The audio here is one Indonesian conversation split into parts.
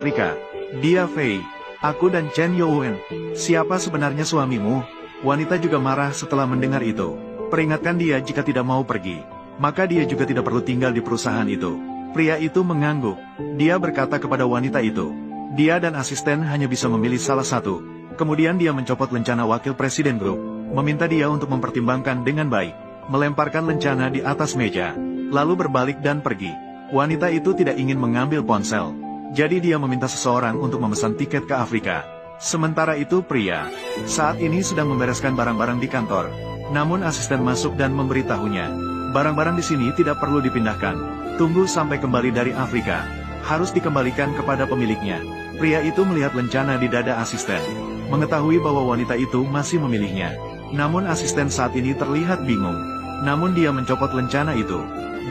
Rika. Dia Fei. Aku dan Chen Youwen. Siapa sebenarnya suamimu? Wanita juga marah setelah mendengar itu. Peringatkan dia jika tidak mau pergi. Maka dia juga tidak perlu tinggal di perusahaan itu. Pria itu mengangguk. Dia berkata kepada wanita itu. Dia dan asisten hanya bisa memilih salah satu. Kemudian dia mencopot lencana wakil presiden grup. Meminta dia untuk mempertimbangkan dengan baik. Melemparkan lencana di atas meja. Lalu berbalik dan pergi. Wanita itu tidak ingin mengambil ponsel. Jadi dia meminta seseorang untuk memesan tiket ke Afrika. Sementara itu pria saat ini sedang membereskan barang-barang di kantor. Namun asisten masuk dan memberitahunya. Barang-barang di sini tidak perlu dipindahkan. Tunggu sampai kembali dari Afrika. Harus dikembalikan kepada pemiliknya. Pria itu melihat lencana di dada asisten. Mengetahui bahwa wanita itu masih memilihnya. Namun asisten saat ini terlihat bingung. Namun dia mencopot lencana itu.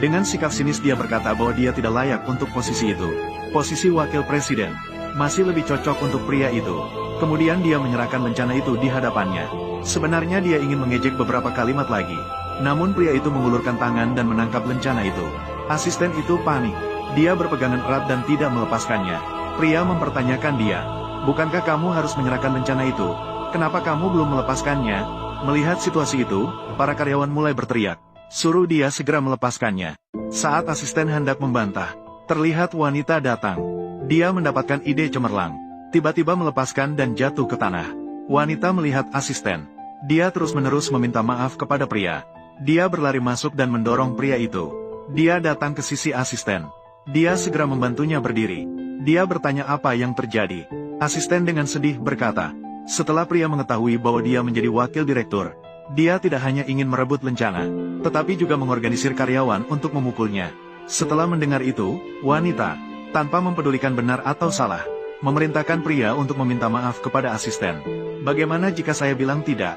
Dengan sikap sinis dia berkata bahwa dia tidak layak untuk posisi itu. Posisi wakil presiden masih lebih cocok untuk pria itu. Kemudian dia menyerahkan lencana itu di hadapannya. Sebenarnya dia ingin mengejek beberapa kalimat lagi. Namun pria itu mengulurkan tangan dan menangkap lencana itu. Asisten itu panik. Dia berpegangan erat dan tidak melepaskannya. Pria mempertanyakan dia. Bukankah kamu harus menyerahkan lencana itu? Kenapa kamu belum melepaskannya? Melihat situasi itu, para karyawan mulai berteriak. Suruh dia segera melepaskannya. Saat asisten hendak membantah, terlihat wanita datang. Dia mendapatkan ide cemerlang. Tiba-tiba melepaskan dan jatuh ke tanah. Wanita melihat asisten. Dia terus-menerus meminta maaf kepada pria. Dia berlari masuk dan mendorong pria itu. Dia datang ke sisi asisten. Dia segera membantunya berdiri. Dia bertanya apa yang terjadi. Asisten dengan sedih berkata, setelah pria mengetahui bahwa dia menjadi wakil direktur, dia tidak hanya ingin merebut lencana, tetapi juga mengorganisir karyawan untuk memukulnya. Setelah mendengar itu, wanita, tanpa mempedulikan benar atau salah, memerintahkan pria untuk meminta maaf kepada asisten. Bagaimana jika saya bilang tidak?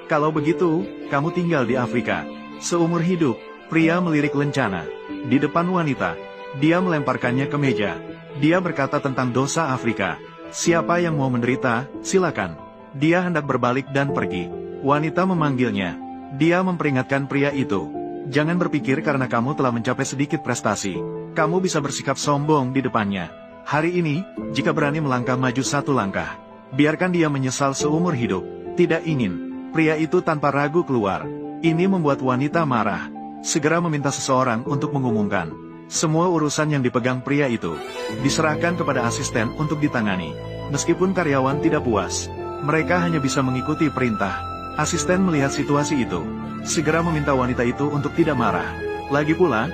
Kalau begitu, kamu tinggal di Afrika. Seumur hidup, pria melirik lencana. Di depan wanita, dia melemparkannya ke meja. Dia berkata tentang dosa Afrika. Siapa yang mau menderita, silakan. Dia hendak berbalik dan pergi. Wanita memanggilnya. Dia memperingatkan pria itu. Jangan berpikir karena kamu telah mencapai sedikit prestasi, kamu bisa bersikap sombong di depannya. Hari ini, jika berani melangkah maju satu langkah, biarkan dia menyesal seumur hidup. Tidak ingin. Pria itu tanpa ragu keluar. Ini membuat wanita marah. Segera meminta seseorang untuk mengumumkan. Semua urusan yang dipegang pria itu diserahkan kepada asisten untuk ditangani. Meskipun karyawan tidak puas, mereka hanya bisa mengikuti perintah. Asisten melihat situasi itu, segera meminta wanita itu untuk tidak marah. Lagi pula,